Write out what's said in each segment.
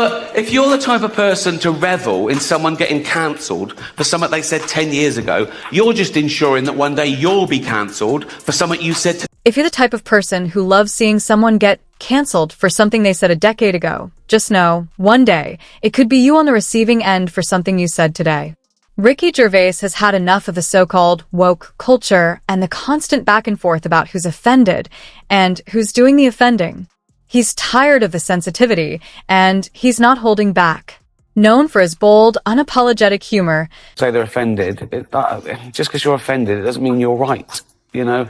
But if you're the type of person to revel in someone getting cancelled for something they said 10 years ago, you're just ensuring that one day you'll be cancelled for something you said If you're the type of person who loves seeing someone get cancelled for something they said a decade ago, just know, one day, it could be you on the receiving end for something you said today. Ricky Gervais has had enough of the so-called woke culture and the constant back and forth about who's offended and who's doing the offending. He's tired of the sensitivity, and he's not holding back. Known for his bold, unapologetic humor. say they're offended. Just because you're offended, it doesn't mean you're right. You know,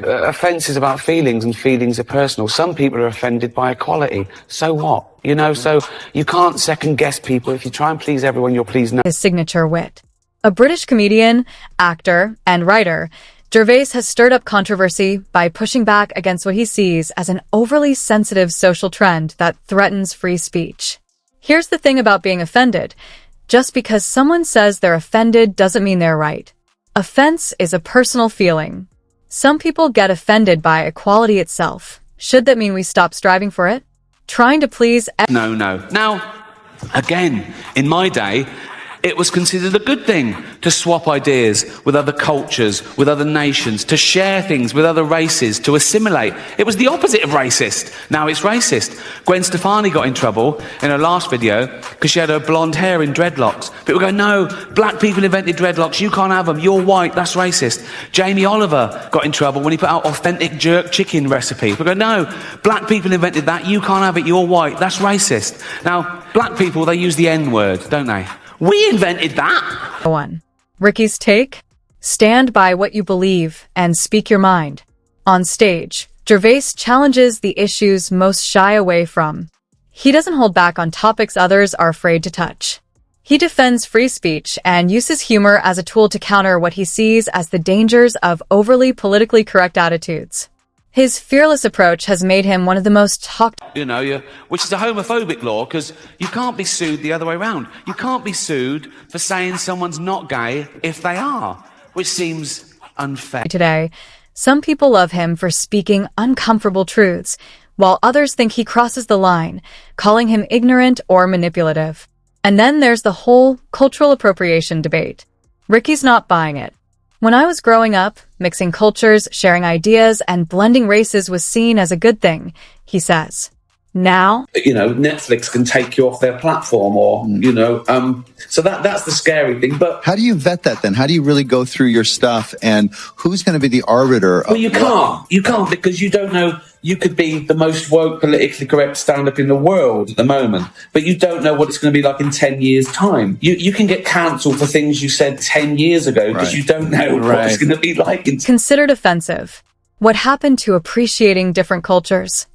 offence is about feelings, and feelings are personal. Some people are offended by equality. So what? You know, so you can't second guess people. If you try and please everyone, you'll please no. His signature wit. A British comedian, actor, and writer, Gervais has stirred up controversy by pushing back against what he sees as an overly sensitive social trend that threatens free speech. Here's the thing about being offended. Just because someone says they're offended doesn't mean they're right. Offense is a personal feeling. Some people get offended by equality itself. Should that mean we stop striving for it? Trying to please... No. Now, again, in my day, it was considered a good thing to swap ideas with other cultures, with other nations, to share things with other races, to assimilate. It was the opposite of racist. Now it's racist. Gwen Stefani got in trouble in her last video because she had her blonde hair in dreadlocks. People go, no, black people invented dreadlocks, you can't have them, you're white, that's racist. Jamie Oliver got in trouble when he put out authentic jerk chicken recipe. People go, no, black people invented that, you can't have it, you're white, that's racist. Now, black people, they use the N-word, don't they? We invented that. 1. Ricky's take? Stand by what you believe and speak your mind. On stage, Gervais challenges the issues most shy away from. He doesn't hold back on topics others are afraid to touch. He defends free speech and uses humor as a tool to counter what he sees as the dangers of overly politically correct attitudes. His fearless approach has made him one of the most talked... You know, which is a homophobic law, because you can't be sued the other way around. You can't be sued for saying someone's not gay if they are, which seems unfair. Today, some people love him for speaking uncomfortable truths, while others think he crosses the line, calling him ignorant or manipulative. And then there's the whole cultural appropriation debate. Ricky's not buying it. When I was growing up, mixing cultures, sharing ideas, and blending races was seen as a good thing, he says. Now, you know, Netflix can take you off their platform, or so that's the scary thing. But how do you vet that then? How do you really go through your stuff, and who's going to be the arbiter of... Well, you can't because you don't know. You could be the most woke, politically correct stand-up in the world at the moment, but you don't know what it's going to be like in 10 years' time. You can get cancelled for things you said 10 years ago because you don't know what it's going to be like. Considered offensive. What happened to appreciating different cultures?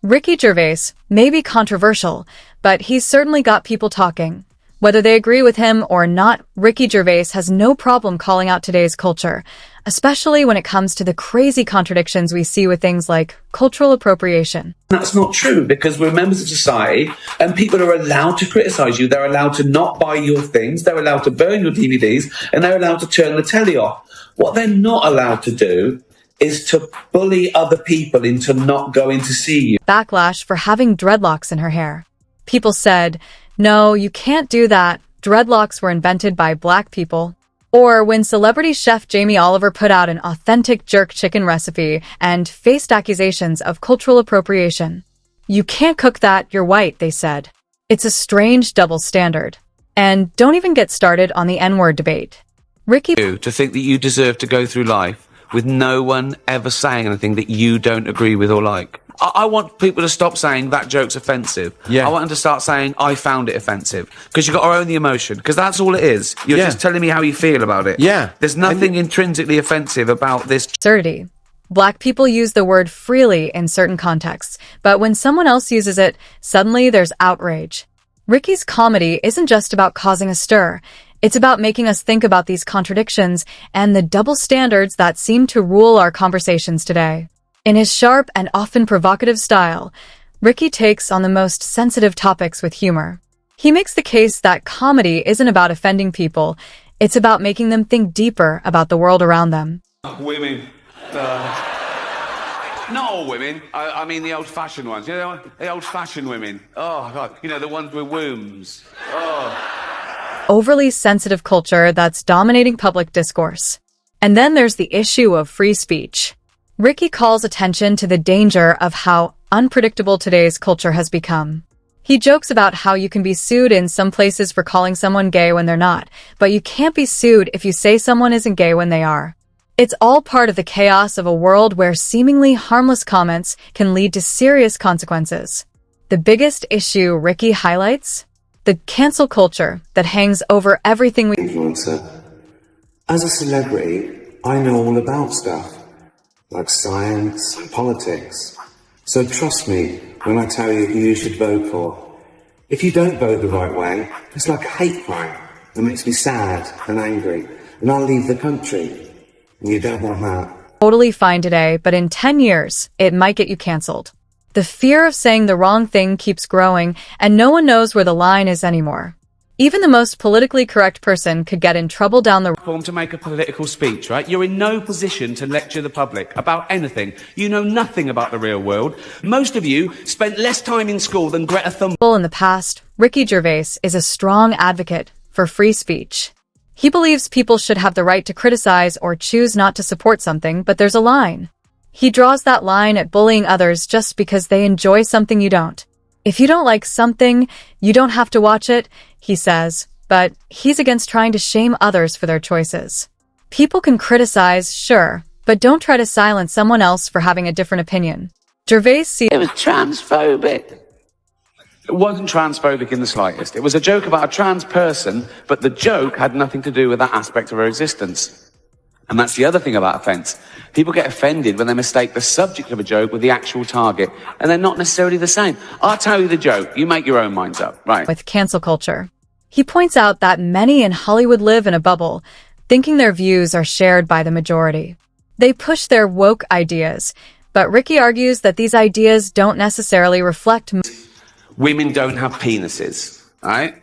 Ricky Gervais may be controversial, but he's certainly got people talking. Whether they agree with him or not, Ricky Gervais has no problem calling out today's culture, especially when it comes to the crazy contradictions we see with things like cultural appropriation. That's not true, because we're members of society and people are allowed to criticise you. They're allowed to not buy your things, they're allowed to burn your DVDs, and they're allowed to turn the telly off. What they're not allowed to do is to bully other people into not going to see you. Backlash for having dreadlocks in her hair. People said, no, you can't do that. Dreadlocks were invented by black people. Or when celebrity chef Jamie Oliver put out an authentic jerk chicken recipe and faced accusations of cultural appropriation. You can't cook that, you're white, they said. It's a strange double standard. And don't even get started on the N-word debate. Ricky... To think that you deserve to go through life with no one ever saying anything that you don't agree with or like. I want people to stop saying that joke's offensive. Yeah. I want them to start saying I found it offensive, because you've got to own the emotion, because that's all it is. You're just telling me how you feel about it. Yeah. There's nothing intrinsically offensive about this. Absurdity. Black people use the word freely in certain contexts, but when someone else uses it, suddenly there's outrage. Ricky's comedy isn't just about causing a stir. It's about making us think about these contradictions and the double standards that seem to rule our conversations today. In his sharp and often provocative style, Ricky takes on the most sensitive topics with humor. He makes the case that comedy isn't about offending people, it's about making them think deeper about the world around them. Women, Not all women. I mean the old-fashioned ones. You know, the old-fashioned women. Oh, God. You know, the ones with wombs. Oh. Overly sensitive culture that's dominating public discourse. And then there's the issue of free speech. Ricky calls attention to the danger of how unpredictable today's culture has become. He jokes about how you can be sued in some places for calling someone gay when they're not, but you can't be sued if you say someone isn't gay when they are. It's all part of the chaos of a world where seemingly harmless comments can lead to serious consequences. The biggest issue Ricky highlights? The cancel culture that hangs over everything we influencer. As a celebrity, I know all about stuff, like science and politics. So trust me when I tell you who you should vote for. If you don't vote the right way, it's like a hate crime that makes me sad and angry, and I'll leave the country. And you don't want that. totally fine today, but in 10 years, it might get you canceled. The fear of saying the wrong thing keeps growing, and no one knows where the line is anymore. Even the most politically correct person could get in trouble down the Form to make a political speech, right? You're in no position to lecture the public about anything. You know nothing about the real world. Most of you spent less time in school than Greta Thunberg. in the past. Ricky Gervais is a strong advocate for free speech. He believes people should have the right to criticize or choose not to support something, but there's a line. He draws that line at bullying others just because they enjoy something you don't. If you don't like something, you don't have to watch it, he says, but he's against trying to shame others for their choices. People can criticize, sure, but don't try to silence someone else for having a different opinion. Gervais sees It was transphobic. It wasn't transphobic in the slightest. It was a joke about a trans person, but the joke had nothing to do with that aspect of her existence. And that's the other thing about offence. People get offended when they mistake the subject of a joke with the actual target, and they're not necessarily the same. I'll tell you the joke. You make your own minds up, right? with cancel culture. He points out that many in Hollywood live in a bubble, thinking their views are shared by the majority. They push their woke ideas, but Ricky argues that these ideas don't necessarily reflect Women don't have penises, right?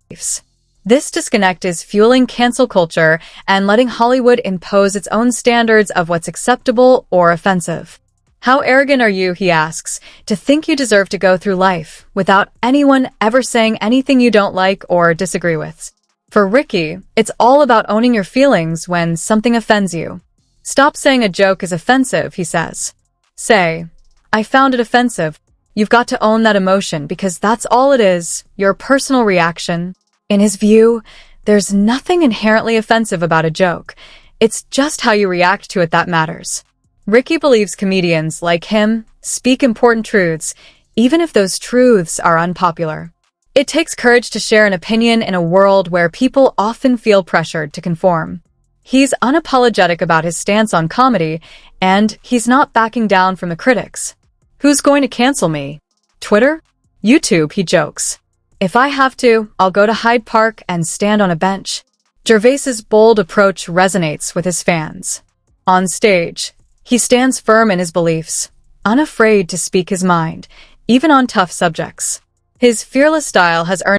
beliefs. This disconnect is fueling cancel culture and letting Hollywood impose its own standards of what's acceptable or offensive. How arrogant are you, he asks, to think you deserve to go through life without anyone ever saying anything you don't like or disagree with? For Ricky, it's all about owning your feelings when something offends you. Stop saying a joke is offensive, he says. Say, I found it offensive. You've got to own that emotion because that's all it is, your personal reaction. In his view, there's nothing inherently offensive about a joke. It's just how you react to it that matters. Ricky believes comedians like him speak important truths, even if those truths are unpopular. It takes courage to share an opinion in a world where people often feel pressured to conform. He's unapologetic about his stance on comedy, and he's not backing down from the critics. Who's going to cancel me? Twitter? YouTube, he jokes. If I have to, I'll go to Hyde Park and stand on a bench. Gervais's bold approach resonates with his fans. On stage, he stands firm in his beliefs, unafraid to speak his mind, even on tough subjects. His fearless style has earned